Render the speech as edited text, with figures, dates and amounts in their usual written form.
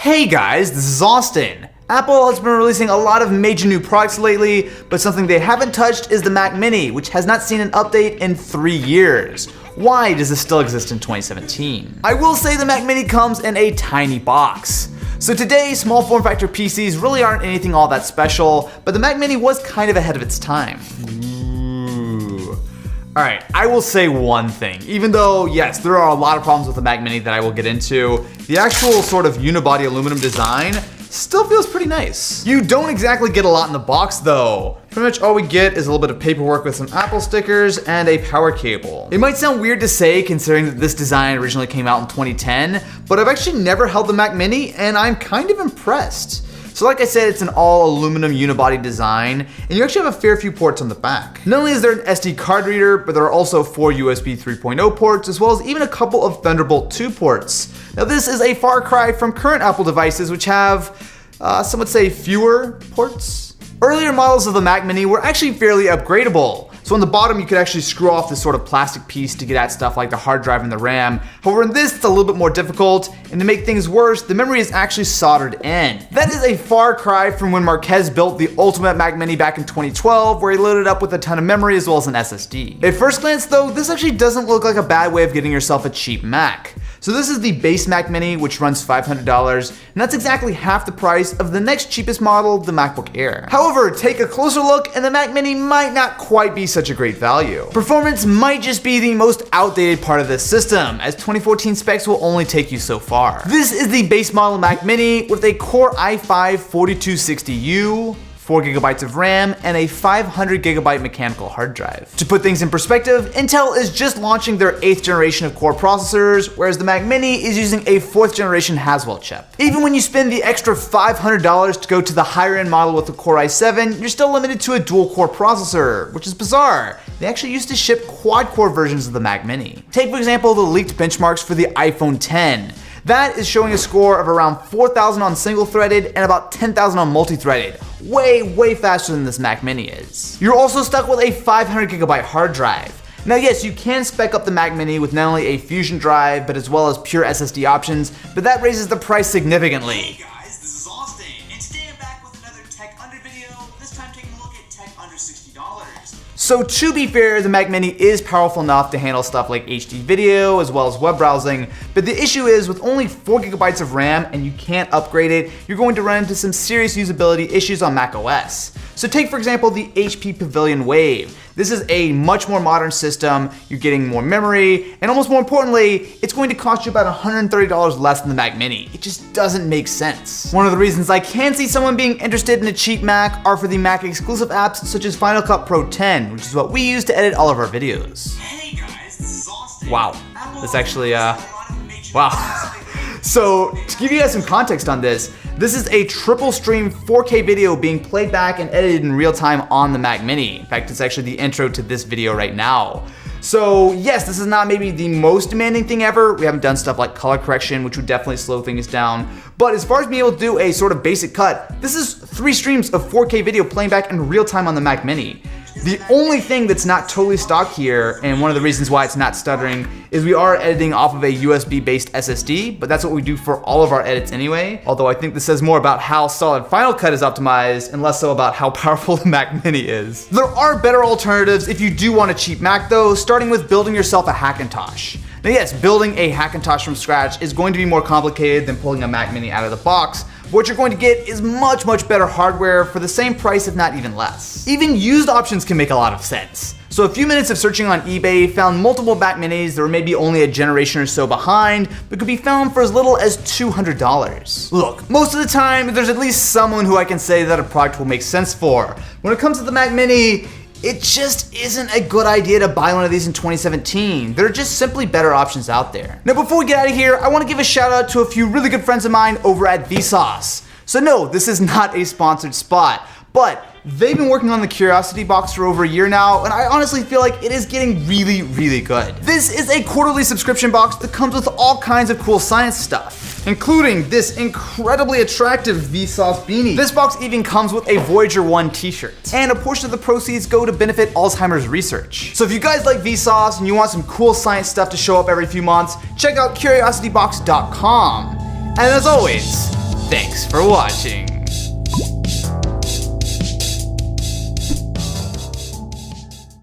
Hey guys, this is Austin. Apple has been releasing a lot of major new products lately, but something they haven't touched is the Mac Mini, which has not seen an update in 3 years. Why does this still exist in 2017? I will say the Mac Mini comes in a tiny box. So today, small form factor PCs really aren't anything all that special, but the Mac Mini was kind of ahead of its time. Alright, I will say one thing. Even though, yes, there are a lot of problems with the Mac Mini that I will get into, the actual sort of unibody aluminum design still feels pretty nice. You don't exactly get a lot in the box though. Pretty much all we get is a little bit of paperwork with some Apple stickers and a power cable. It might sound weird to say considering that this design originally came out in 2010, but I've actually never held the Mac Mini and I'm kind of impressed. So like I said, it's an all aluminum unibody design, and you actually have a fair few ports on the back. Not only is there an SD card reader, but there are also 4 USB 3.0 ports, as well as even a couple of Thunderbolt 2 ports. Now this is a far cry from current Apple devices, which have, some would say, fewer ports. Earlier models of the Mac Mini were actually fairly upgradable. So on the bottom, you could actually screw off this sort of plastic piece to get at stuff like the hard drive and the RAM. However, in this, it's a little bit more difficult, and to make things worse, the memory is actually soldered in. That is a far cry from when Marquez built the ultimate Mac Mini back in 2012, where he loaded up with a ton of memory as well as an SSD. At first glance though, this actually doesn't look like a bad way of getting yourself a cheap Mac. So this is the base Mac Mini, which runs $500, and that's exactly half the price of the next cheapest model, the MacBook Air. However, take a closer look and the Mac Mini might not quite be such a great value. Performance might just be the most outdated part of this system, as 2014 specs will only take you so far. This is the base model Mac Mini with a Core i5-4260U, 4 GB of RAM, and a 500 GB mechanical hard drive. To put things in perspective, Intel is just launching their 8th generation of Core processors, whereas the Mac Mini is using a 4th generation Haswell chip. Even when you spend the extra $500 to go to the higher end model with the Core i7, you're still limited to a dual core processor, which is bizarre. They actually used to ship quad core versions of the Mac Mini. Take for example the leaked benchmarks for the iPhone X. That is showing a score of around 4,000 on single-threaded and about 10,000 on multi-threaded. Way faster than this Mac Mini is. You're also stuck with a 500 GB hard drive. Now yes, you can spec up the Mac Mini with not only a Fusion drive, but as well as pure SSD options, but that raises the price significantly. Hey guys, this is Austin, and today I'm back with another Tech Under video, this time taking a look at tech under $60. So to be fair, the Mac Mini is powerful enough to handle stuff like HD video as well as web browsing, but the issue is with only 4 GB of RAM and you can't upgrade it, you're going to run into some serious usability issues on macOS. So take for example the HP Pavilion Wave. This is a much more modern system, you're getting more memory, and almost more importantly, it's going to cost you about $130 less than the Mac Mini. It just doesn't make sense. One of the reasons I can see someone being interested in a cheap Mac are for the Mac exclusive apps such as Final Cut Pro 10, which is what we use to edit all of our videos. Hey guys, this is Austin. Wow, this actually, wow. So to give you guys some context on this is a triple stream 4K video being played back and edited in real time on the Mac Mini. In fact, it's actually the intro to this video right now. So yes, this is not maybe the most demanding thing ever. We haven't done stuff like color correction, which would definitely slow things down. But as far as being able to do a sort of basic cut, this is 3 streams of 4K video playing back in real time on the Mac Mini. The only thing that's not totally stock here, and one of the reasons why it's not stuttering, is we are editing off of a USB-based SSD, but that's what we do for all of our edits anyway. Although I think this says more about how solid Final Cut is optimized, and less so about how powerful the Mac Mini is. There are better alternatives if you do want a cheap Mac though, starting with building yourself a Hackintosh. Now yes, building a Hackintosh from scratch is going to be more complicated than pulling a Mac Mini out of the box. What you're going to get is much better hardware for the same price, if not even less. Even used options can make a lot of sense. So a few minutes of searching on eBay found multiple Mac Minis that were maybe only a generation or so behind, but could be found for as little as $200. Look, most of the time, there's at least someone who I can say that a product will make sense for. When it comes to the Mac Mini, it just isn't a good idea to buy one of these in 2017. There are just simply better options out there. Now before we get out of here, I want to give a shout out to a few really good friends of mine over at Vsauce. So no, this is not a sponsored spot, but they've been working on the Curiosity Box for over a year now, and I honestly feel like it is getting really good. This is a quarterly subscription box that comes with all kinds of cool science stuff, including this incredibly attractive Vsauce beanie. This box even comes with a Voyager 1 t-shirt, and a portion of the proceeds go to benefit Alzheimer's research. So if you guys like Vsauce and you want some cool science stuff to show up every few months, check out curiositybox.com. And as always, Thanks for watching.